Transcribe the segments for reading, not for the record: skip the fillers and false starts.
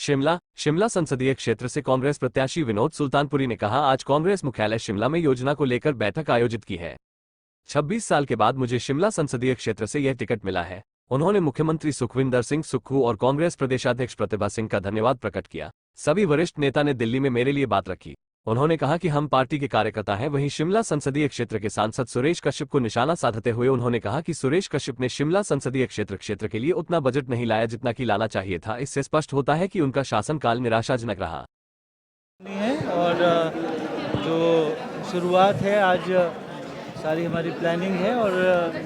शिमला संसदीय क्षेत्र से कांग्रेस प्रत्याशी विनोद सुल्तानपुरी ने कहा, आज कांग्रेस मुख्यालय शिमला में योजना को लेकर बैठक आयोजित की है। 26 साल के बाद मुझे शिमला संसदीय क्षेत्र से यह टिकट मिला है। उन्होंने मुख्यमंत्री सुखविंदर सिंह सुक्खू और कांग्रेस प्रदेशाध्यक्ष प्रतिभा सिंह का धन्यवाद प्रकट किया। सभी वरिष्ठ नेता ने दिल्ली में मेरे लिए बात रखी। उन्होंने कहा कि हम पार्टी के कार्यकर्ता हैं। वहीं शिमला संसदीय क्षेत्र के सांसद सुरेश कश्यप को निशाना साधते हुए उन्होंने कहा कि सुरेश कश्यप ने शिमला संसदीय क्षेत्र के लिए उतना बजट नहीं लाया जितना कि लाना चाहिए था। इससे स्पष्ट होता है कि उनका शासनकाल निराशाजनक रहा है। और जो शुरुआत है, आज सारी हमारी प्लानिंग है और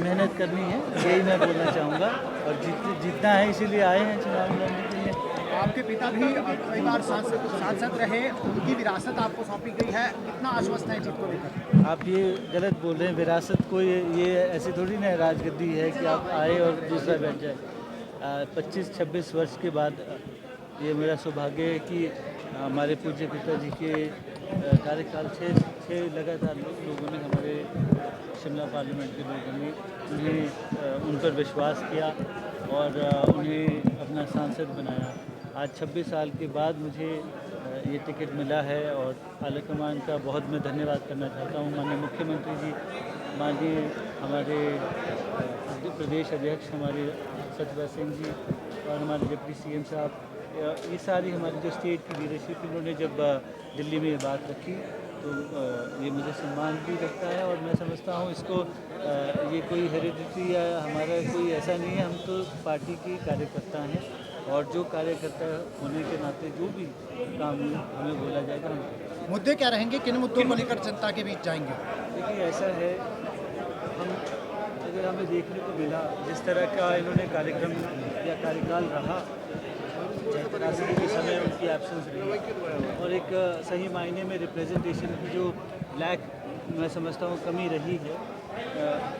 मेहनत करनी है, यही मैं बोलना चाहूँगा। और जीतना है, इसीलिए आए हैं चुनाव लड़ने के लिए। आपके पिता भी कई बार सांसद रहे, उनकी विरासत आपको सौंपी गई है, कितना आश्वस्त है जीत को लेकर? आप ये गलत बोल रहे हैं। विरासत को ये ऐसी थोड़ी ना राजगद्दी है कि आप आए और दूसरा बैठ जाए। 25-26 वर्ष के बाद ये मेरा सौभाग्य है कि हमारे पूज्य पिताजी के कार्यकाल छः लगातार लोगों ने, हमारे शिमला पार्लियामेंट के लोगों ने उन पर विश्वास किया और उन्हें अपना सांसद बनाया। आज 26 साल के बाद मुझे ये टिकट मिला है और आलाकमान का बहुत मैं धन्यवाद करना चाहता हूँ। माननीय मुख्यमंत्री जी, माननीय हमारे प्रदेश अध्यक्ष हमारे प्रतिभा सिंह जी और हमारे डिप्टी सीएम साहब, ये सारी हमारी जो स्टेट की लीडरशिप, इन्होंने जब दिल्ली में ये बात रखी तो ये मुझे सम्मान भी लगता है। और मैं समझता हूँ इसको ये कोई हेरिडिटी या हमारा कोई ऐसा नहीं है। हम तो पार्टी के कार्यकर्ता हैं और जो कार्यकर्ता होने के नाते जो भी काम हमें बोला जाएगा हम। मुद्दे क्या रहेंगे, किन मुद्दों को लेकर जनता के बीच जाएंगे? देखिए, ऐसा है, हम अगर हमें देखने को मिला जिस तरह का इन्होंने कार्यक्रम या कार्यकाल रहा, त्रासदी के समय उनकी एब्सेंस रही और एक सही मायने में रिप्रेजेंटेशन की जो लैक मैं समझता हूँ कमी रही है,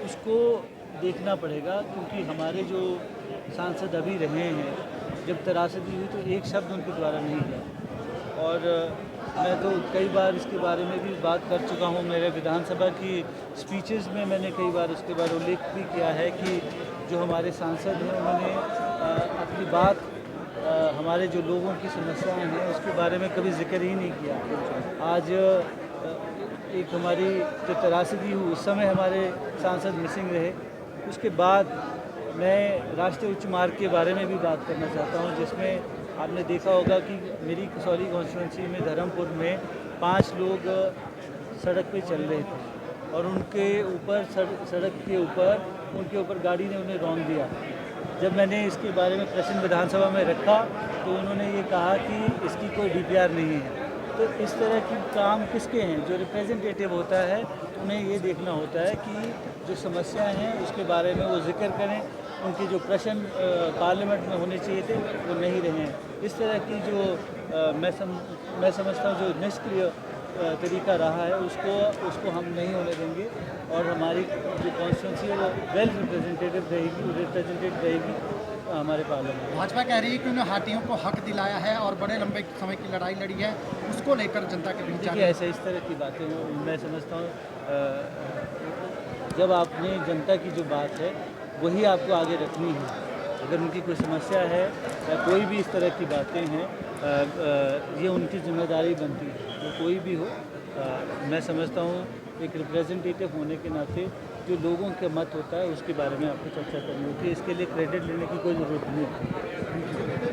उसको देखना पड़ेगा। क्योंकि हमारे जो सांसद अभी रहे हैं, जब त्रासदी हुई तो एक शब्द उनके द्वारा नहीं किया। और मैं तो कई बार इसके बारे में भी बात कर चुका हूँ। मेरे विधानसभा की स्पीचेस में मैंने कई बार उसके बारे में उल्लेख भी किया है कि जो हमारे सांसद हैं उन्होंने अपनी बात हमारे जो लोगों की समस्याएं हैं उसके बारे में कभी जिक्र ही नहीं किया। आज एक हमारी जो त्रासदी हुई उस समय हमारे सांसद मिसिंग रहे। उसके बाद मैं राष्ट्रीय उच्च मार्ग के बारे में भी बात करना चाहता हूं, जिसमें आपने देखा होगा कि मेरी कसौली कॉन्स्टिट्यूंसी में धर्मपुर में 5 लोग सड़क पे चल रहे थे और उनके ऊपर सड़क के ऊपर उनके ऊपर गाड़ी ने उन्हें रौंद दिया। जब मैंने इसके बारे में प्रश्न विधानसभा में रखा तो उन्होंने ये कहा कि इसकी कोई डीपीआर नहीं है। तो इस तरह की काम किसके हैं? जो रिप्रेजेंटेटिव होता है उन्हें ये देखना होता है कि जो समस्याएं हैं उसके बारे में वो जिक्र करें। उनके जो प्रश्न पार्लियामेंट में होने चाहिए थे वो नहीं रहे हैं। इस तरह की जो मैं समझता हूँ जो निष्क्रिय तरीका रहा है उसको हम नहीं होने देंगे और हमारी जो कॉन्स्टिट्यूंसी है वो वेल रिप्रेजेंटेड रहेगी हमारे पार्लियामेंट। भाजपा कह रही है कि उन्हें हाथियों को हक दिलाया है और बड़े लंबे समय की लड़ाई लड़ी है, उसको लेकर जनता के बीच देखिए, ऐसे इस तरह की बातें मैं समझता हूँ जब आपने जनता की जो बात है वही आपको आगे रखनी है। अगर उनकी कोई समस्या है या कोई भी इस तरह की बातें हैं, ये उनकी जिम्मेदारी बनती है। वो कोई भी हो, मैं समझता हूँ एक रिप्रेजेंटेटिव होने के नाते जो लोगों का मत होता है उसके बारे में आपको चर्चा करनी होती है। इसके लिए क्रेडिट लेने की कोई ज़रूरत नहीं है।